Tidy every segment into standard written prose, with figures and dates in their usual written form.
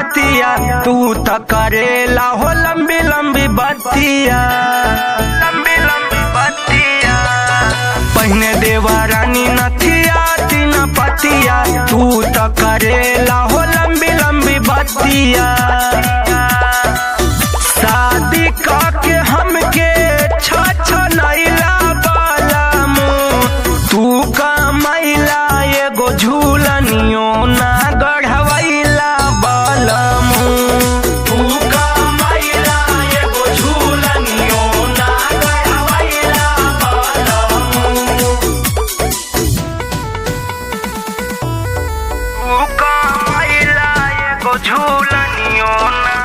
रतिया तू त करेला हो लंबी लंबी बतिया, लंबी लंबी बतिया। पहने देवा रानी नथिया तीन पतिया, तू त करेला हो लंबी लंबी बतिया। शादी के हमके छछनैला बाला मुँह, तू कमैला एगो झूलनियो ना गढ़वैला बाला मुँह। तू कमैला एगो झूलनियो ना गढ़वैला बाला मुँह। तू कमैला एगो झूलनियो ना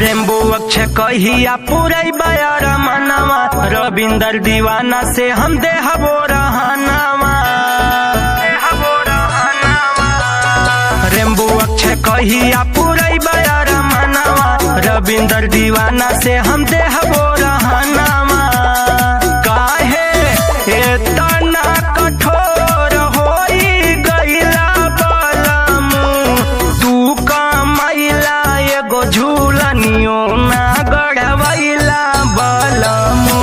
रेम्बो अक्षय कहिया पुरई बयार मनवा, रविंदर दीवाना से हम देहबो रहनावा। रेम्बो अक्षय कहिया पुरई बयार मनवा, रविंदर दीवाना से हम देहबो रहनावा। काहे इतना कठोर होई गइला बलमु, तू कमैला एगो झूलनियो ना गढ़वैला बलमु।